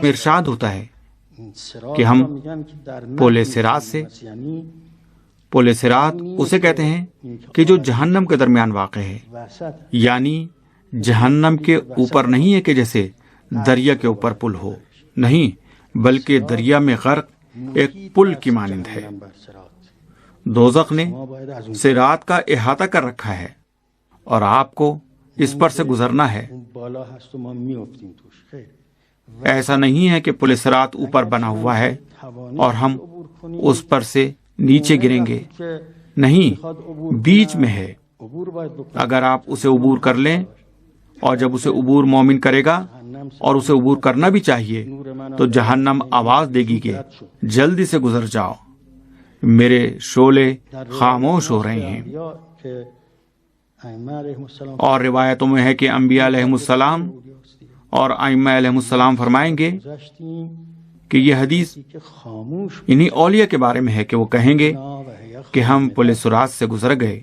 ارشاد ہوتا ہے کہ ہم پل صراط سے، پل صراط اسے کہتے ہیں کہ جو جہنم کے درمیان واقع ہے، یعنی جہنم کے اوپر نہیں ہے کہ جیسے دریا کے اوپر پل ہو، نہیں، بلکہ دریا میں غرق ایک پل کی مانند ہے۔ دوزخ نے صراط کا احاطہ کر رکھا ہے اور آپ کو اس پر سے گزرنا ہے۔ ایسا نہیں ہے کہ پل صراط اوپر بنا ہوا ہے اور ہم اس پر سے نیچے گریں گے، نہیں، بیچ میں ہے۔ اگر آپ اسے عبور کر لیں، اور جب اسے عبور مومن کرے گا اور اسے عبور کرنا بھی چاہیے، تو جہنم آواز دے گی کہ جلدی سے گزر جاؤ، میرے شعلے خاموش ہو رہے ہیں۔ اور روایتوں میں ہے کہ انبیاء علیہ السلام اور ائمہ علیہ السلام فرمائیں گے کہ یہ حدیث انہی اولیاء کے بارے میں ہے کہ وہ کہیں گے کہ ہم پل صراط سے گزر گئے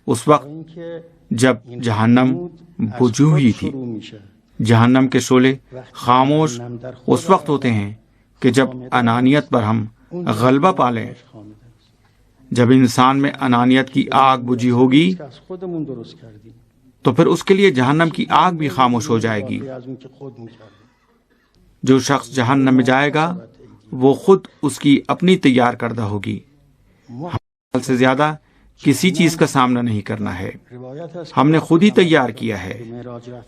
اس وقت جب جہنم بجھی ہوئی تھی۔ جہنم کے شعلے خاموش اس وقت ہوتے ہیں کہ جب انانیت پر ہم غلبہ پا لیں۔ جب انسان میں انانیت کی آگ بجھی ہوگی تو پھر اس کے لیے جہنم کی آگ بھی خاموش ہو جائے گی۔ جو شخص جہنم میں جائے گا وہ خود اس کی اپنی تیار کردہ ہوگی، حال سے زیادہ کسی چیز کا سامنا نہیں کرنا ہے، ہم نے خود ہی تیار کیا ہے۔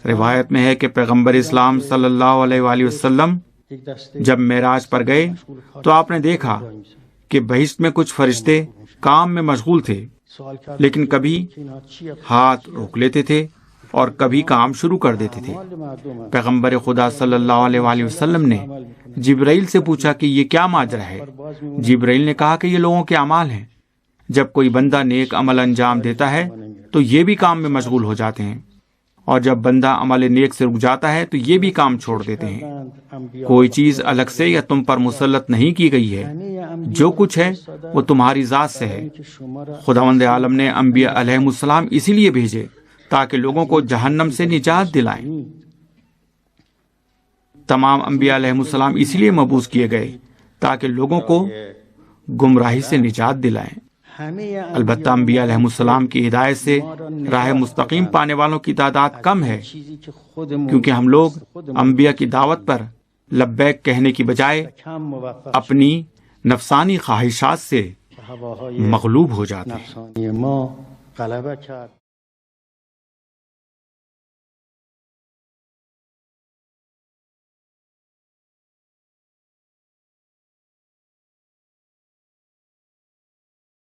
روایت میں ہے کہ پیغمبر اسلام صلی اللہ علیہ وآلہ وسلم جب معراج پر گئے تو آپ نے دیکھا کہ بہشت میں کچھ فرشتے کام میں مشغول تھے، لیکن کبھی ہاتھ روک لیتے تھے اور کبھی کام شروع کر دیتے تھے۔ پیغمبر خدا صلی اللہ علیہ وآلہ وسلم نے جبرائیل سے پوچھا کہ یہ کیا ماجرا ہے؟ جبرائیل نے کہا کہ یہ لوگوں کے اعمال ہیں، جب کوئی بندہ نیک عمل انجام دیتا ہے تو یہ بھی کام میں مشغول ہو جاتے ہیں، اور جب بندہ عمل نیک سے رک جاتا ہے تو یہ بھی کام چھوڑ دیتے ہیں۔ کوئی چیز الگ سے یا تم پر مسلط نہیں کی گئی ہے، جو کچھ ہے وہ تمہاری ذات سے ہے۔ خداوند عالم نے انبیاء علیہ السلام اسی لیے بھیجے تاکہ لوگوں کو جہنم سے نجات دلائیں۔ تمام انبیاء علیہ السلام اسی لیے مبعوث کیے گئے تاکہ لوگوں کو گمراہی سے نجات دلائیں۔ البتہ انبیاء علیہ السلام کی ہدایت سے راہ مستقیم پانے والوں کی تعداد کم ہے، کیونکہ ہم لوگ انبیاء کی دعوت پر لبیک کہنے کی بجائے اپنی نفسانی خواہشات سے مغلوب ہو جاتے ہیں۔